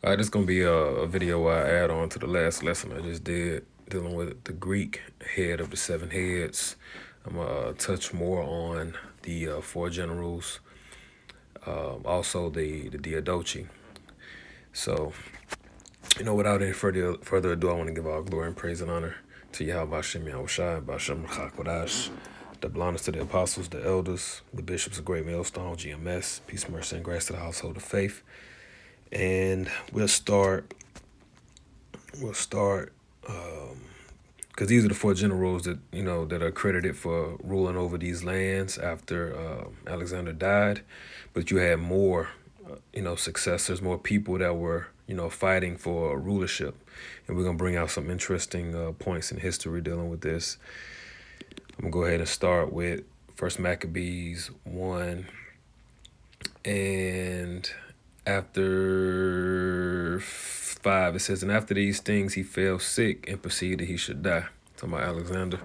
All right, this is going to be a video I add on to the last lesson I just did, dealing with the Greek head of the seven heads. I'm going to touch more on the four generals, also the Diodochi. So, without any further ado, I want to give all glory and praise and honor to Yahweh Hashem Yahushai, Bashem Chakodash, the belongings to the apostles, the elders, the bishops of Great Millstone, GMS, peace, mercy, and grace to the household of faith. And we'll start because these are the four generals that that are credited for ruling over these lands after Alexander died. But you had more successors, more people that were fighting for rulership, and we're gonna bring out some interesting points in history dealing with this. I'm gonna go ahead and start with First Maccabees 1, and after 5, it says, and after these things he fell sick and perceived that he should die. Talking about Alexander.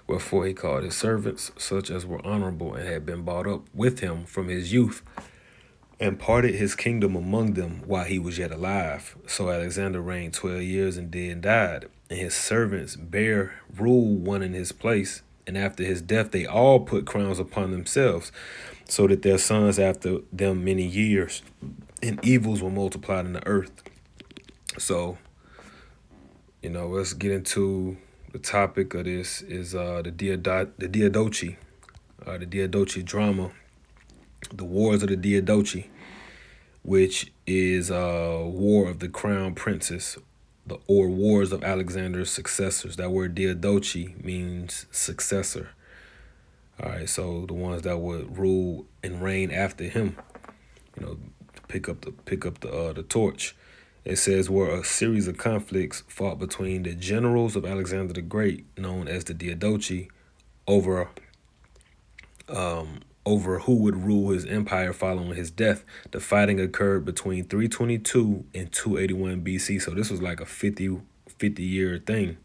Wherefore he called his servants, such as were honorable and had been brought up with him from his youth, and parted his kingdom among them while he was yet alive. So Alexander reigned 12 years and died, and his servants bare rule one in his place. And after his death they all put crowns upon themselves, so that their sons after them many years, and evils were multiplied in the earth. So, let's get into the topic of this is the Diodochi, the Diodochi drama, the Wars of the Diodochi, which is War of the Crown Princes, or Wars of Alexander's Successors. That word Diodochi means successor. All right, so the ones that would rule and reign after him, pick up the torch. It says, were a series of conflicts fought between the generals of Alexander the Great, known as the Diodochi, over who would rule his empire following his death. The fighting occurred between 322 and 281 BC. So this was like a 50-year thing.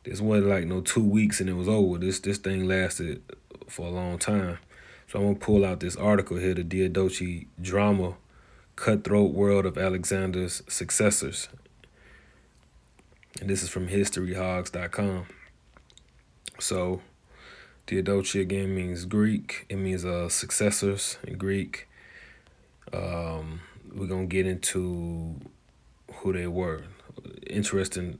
This wasn't like no 2 weeks and it was over. This thing lasted for a long time. So I'm going to pull out this article here, the Diodochi drama, Cutthroat World of Alexander's Successors. And this is from historyhogs.com. So Diodochi again means Greek. It means successors in Greek. We're going to get into who they were. Interesting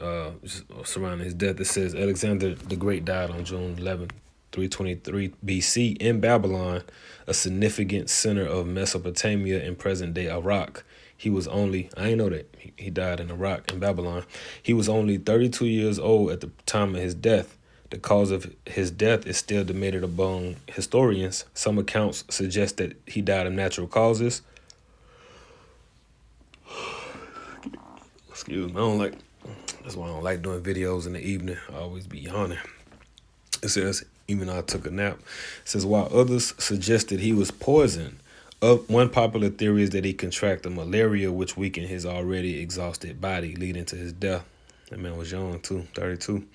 surrounding his death. It says Alexander the Great died on June 11th, 323 BC in Babylon, a significant center of Mesopotamia in present-day Iraq. He was only, I didn't know that, he died in Iraq, in Babylon. He was only 32 years old at the time of his death. The cause of his death is still debated among historians. Some accounts suggest that he died of natural causes. Excuse me, that's why I don't like doing videos in the evening. I always be yawning. It says, even though I took a nap, it says, while others suggested he was poisoned. One popular theory is that he contracted malaria, which weakened his already exhausted body, leading to his death. That man was young too, 32.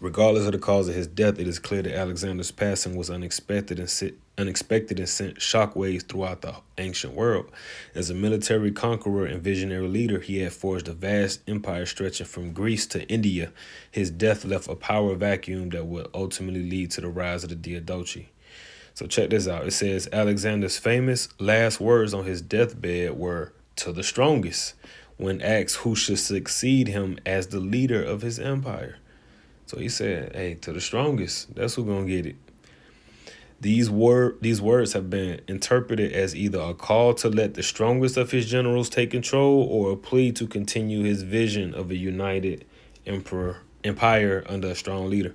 Regardless of the cause of his death, it is clear that Alexander's passing was unexpected and sent shockwaves throughout the ancient world. As a military conqueror and visionary leader, he had forged a vast empire stretching from Greece to India. His death left a power vacuum that would ultimately lead to the rise of the Diodochi. So check this out. It says Alexander's famous last words on his deathbed were, "To the strongest," when asked who should succeed him as the leader of his empire. So he said, hey, to the strongest, that's who's going to get it. These words have been interpreted as either a call to let the strongest of his generals take control or a plea to continue his vision of a united empire under a strong leader.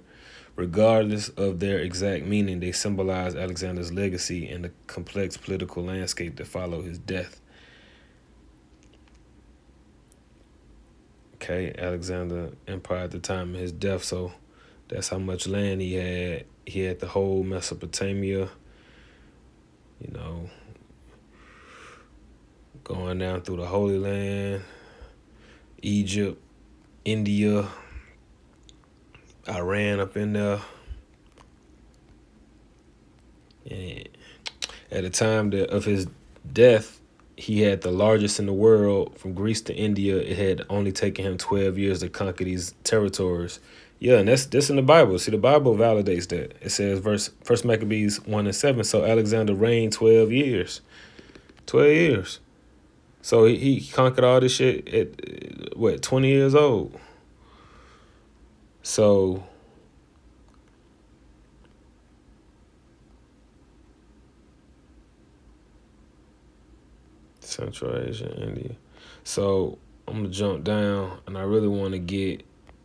Regardless of their exact meaning, they symbolize Alexander's legacy and the complex political landscape that followed his death. Okay, Alexander Empire at the time of his death, so that's how much land he had. He had the whole Mesopotamia, going down through the Holy Land, Egypt, India, Iran up in there. And at the time of his death, he had the largest in the world. From Greece to India, it had only taken him 12 years to conquer these territories. Yeah, and that's in the Bible. See, the Bible validates that. It says, First Maccabees 1:7. So Alexander reigned 12 years. 12 years. So he conquered all this shit at what, 20 years old. So Central Asia, India. So I'm gonna jump down, and I really want to get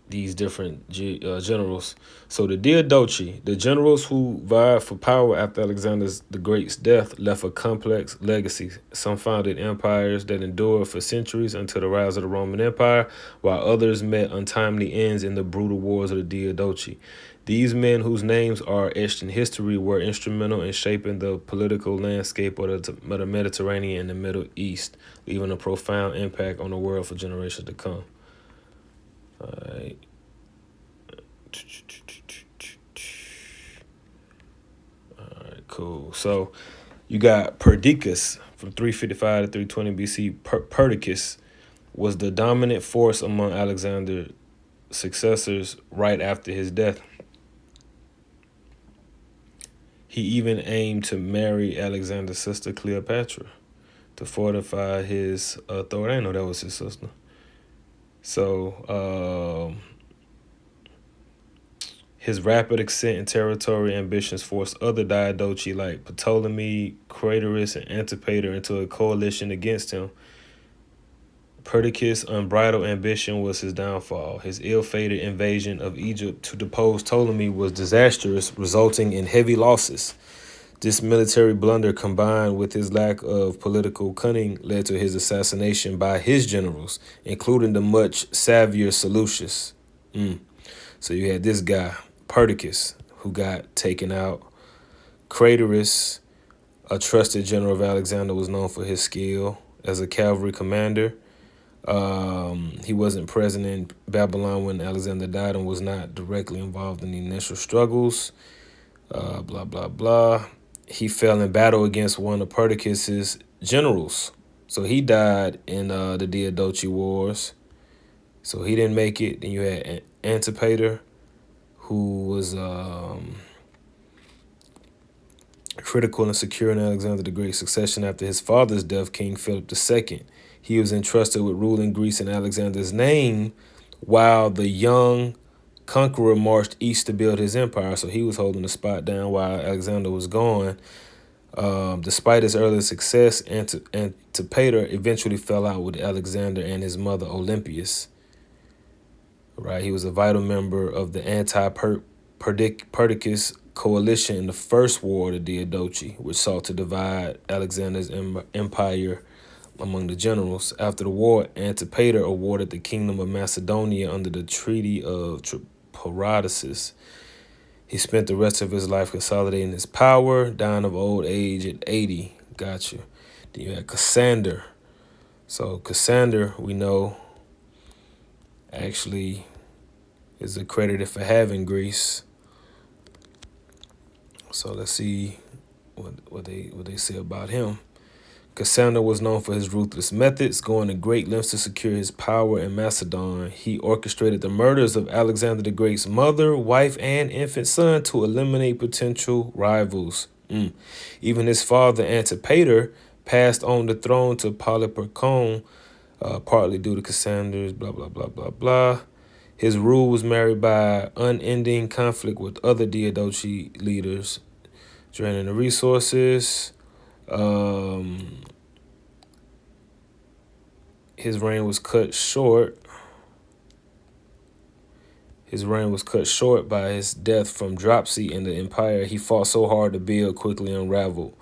these different generals. So the Diodochi, the generals who vied for power after Alexander the Great's death, left a complex legacy. Some founded empires that endured for centuries until the rise of the Roman Empire, while others met untimely ends in the brutal wars of the Diodochi. These men, whose names are etched in history, were instrumental in shaping the political landscape of the Mediterranean and the Middle East, leaving a profound impact on the world for generations to come. All right. All right, cool. So you got Perdiccas from 355 to 320 BC. Perdiccas was the dominant force among Alexander's successors right after his death. He even aimed to marry Alexander's sister Cleopatra to fortify his authority. I didn't know that was his sister. So his rapid ascent in territory ambitions forced other Diodochi like Ptolemy, Craterus, and Antipater into a coalition against him. Perdiccas' unbridled ambition was his downfall. His ill-fated invasion of Egypt to depose Ptolemy was disastrous, resulting in heavy losses. This military blunder, combined with his lack of political cunning, led to his assassination by his generals, including the much savvier Seleucus. So you had this guy, Perdiccas, who got taken out. Craterus, a trusted general of Alexander, was known for his skill as a cavalry commander. He wasn't present in Babylon when Alexander died and was not directly involved in the initial struggles. Blah, blah, blah. He fell in battle against one of Perdiccas' generals. So he died in the Diodochi Wars. So he didn't make it. Then you had Antipater, who was critical in securing Alexander the Great's succession after his father's death, King Philip II. He was entrusted with ruling Greece in Alexander's name, while the young conqueror marched east to build his empire. So he was holding the spot down while Alexander was gone. Despite his early success, Antipater eventually fell out with Alexander and his mother Olympias. Right, he was a vital member of the anti-Perdiccas coalition in the First War of the Diodochi, which sought to divide Alexander's empire among the generals. After the war, Antipater awarded the kingdom of Macedonia under the Treaty of Tripolitis. He spent the rest of his life consolidating his power, dying of old age at 80. Gotcha. Then you had Cassander. So Cassander, we know, actually is accredited for having Greece. So let's see what they say about him. Cassander was known for his ruthless methods, going to great lengths to secure his power in Macedon. He orchestrated the murders of Alexander the Great's mother, wife, and infant son to eliminate potential rivals. Even his father, Antipater, passed on the throne to Polyperchon, partly due to Cassander's blah, blah, blah, blah, blah. His rule was marred by unending conflict with other Diodochi leaders, draining the resources. His reign was cut short. His reign was cut short by his death from dropsy, and the empire he fought so hard to build quickly unraveled.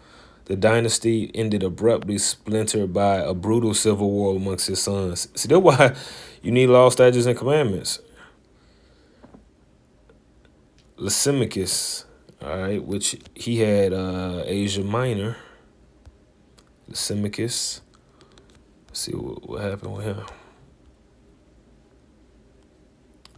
The dynasty ended abruptly, splintered by a brutal civil war amongst his sons. See, that's why you need law, statutes, and commandments. Lysimachus, all right, which he had Asia Minor. Lysimachus. Let's see what happened with him.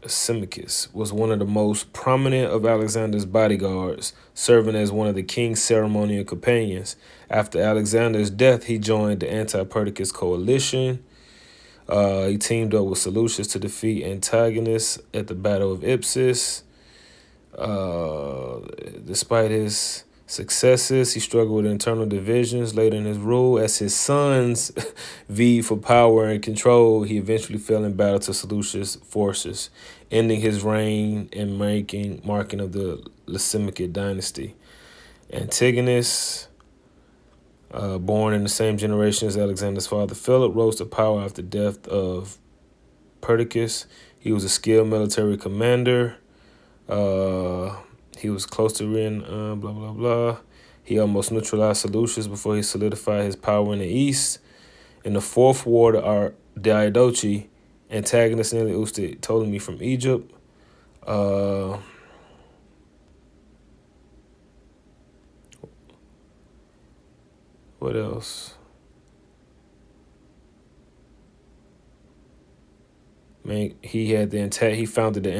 Lysimachus was one of the most prominent of Alexander's bodyguards, serving as one of the king's ceremonial companions. After Alexander's death, he joined the anti-Perdiccas coalition. He teamed up with Seleucus to defeat Antagonus at the Battle of Ipsus. Despite his successes, he struggled with internal divisions later in his rule. As his sons vied for power and control, he eventually fell in battle to Seleucus' forces, ending his reign and marking of the Lysimachid dynasty. Antigonus, born in the same generation as Alexander's father Philip, rose to power after the death of Perdiccas. He was a skilled military commander. He was close to blah, blah, blah. He almost neutralized Seleucus before he solidified his power in the east. In the fourth war of Diodochi, Antagonus nearly ousted Ptolemy from Egypt. What else? Man, he founded the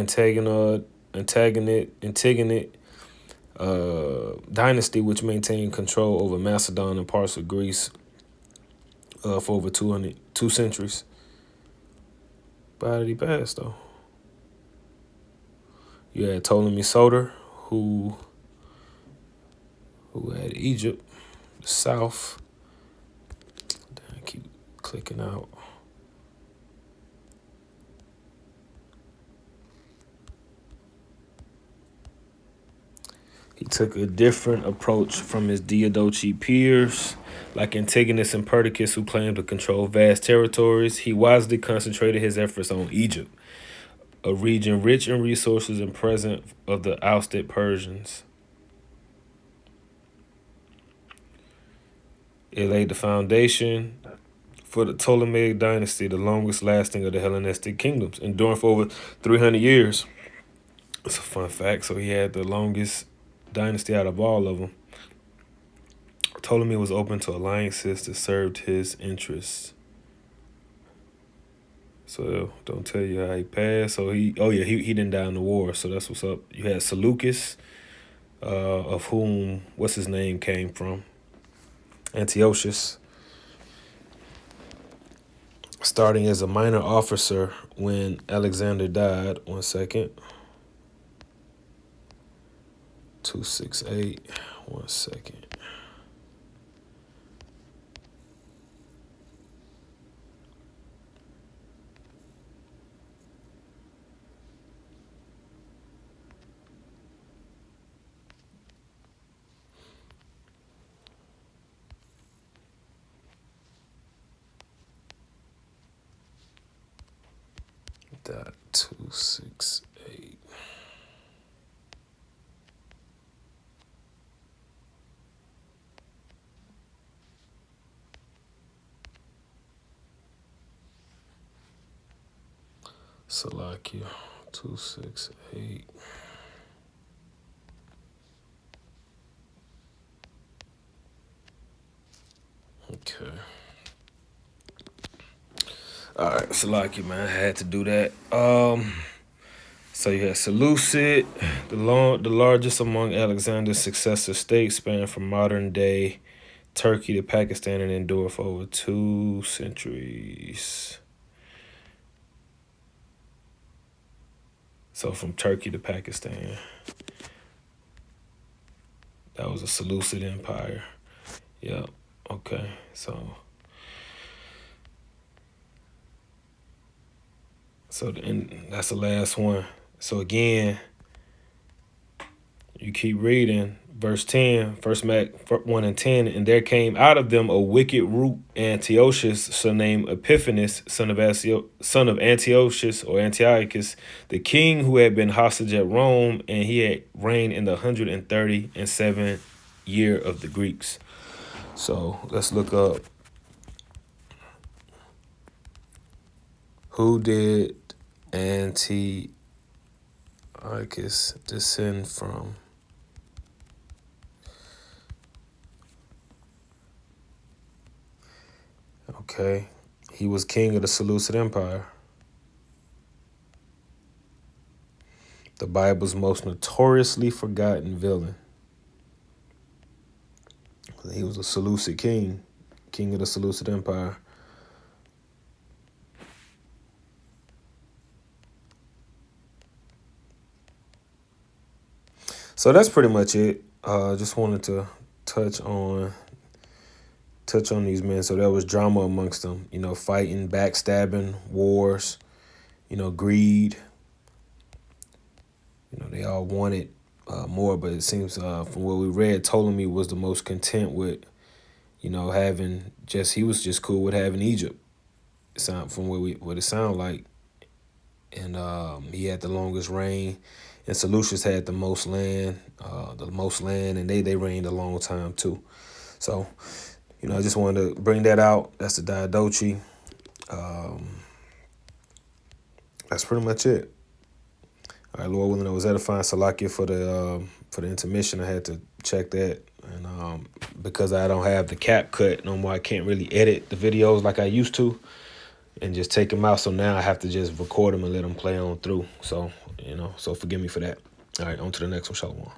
Antigonid dynasty, which maintained control over Macedon and parts of Greece for over 2 centuries. But how did he pass, though? You had Ptolemy Soter, who had Egypt, the south. I keep clicking out. He took a different approach from his Diodochi peers, like Antigonus and Perdiccas, who claimed to control vast territories. He wisely concentrated his efforts on Egypt, a region rich in resources and present of the ousted Persians. It laid the foundation for the Ptolemaic dynasty, the longest lasting of the Hellenistic kingdoms, enduring for over 300 years. It's a fun fact. So he had the longest dynasty out of all of them. Ptolemy was open to alliances that served his interests. So don't tell you how he passed. So he didn't die in the war. So that's what's up. You had Seleucus, of whom what's his name came from, Antiochus, starting as a minor officer when Alexander died. 1 second. 268. 1 second. Dot 268. Salakia 268. Okay. All right, Salakia, man, I had to do that. So you had Seleucid, the largest among Alexander's successor states, span from modern day Turkey to Pakistan and endured for over 2 centuries. So from Turkey to Pakistan, that was a Seleucid empire. Yep. Okay. So and that's the last one. So again, you keep reading verse 10, first Mac 1 and 10, and there came out of them a wicked root, Antiochus, surnamed Epiphanes, son of Antiochus or Antiochus, the king who had been hostage at Rome, and he had reigned in the 137th year of the Greeks. So let's look up who did Antiochus descend from. Okay, he was king of the Seleucid Empire. The Bible's most notoriously forgotten villain. He was a Seleucid king of the Seleucid Empire. So that's pretty much it. Just wanted to touch on these men. So there was drama amongst them, fighting, backstabbing, wars, greed. They all wanted more, but it seems from what we read, Ptolemy was the most content with, he was just cool with having Egypt. From what it sounded like, and he had the longest reign, and Seleucus had the most land, and they reigned a long time too. So, I just wanted to bring that out. That's the Diodochi. That's pretty much it. All right, Lord willing, I was edifying. Salakia for the intermission. I had to check that, and because I don't have the cap cut no more, I can't really edit the videos like I used to, and just take them out. So now I have to just record them and let them play on through. So so forgive me for that. All right, on to the next one. Shalom.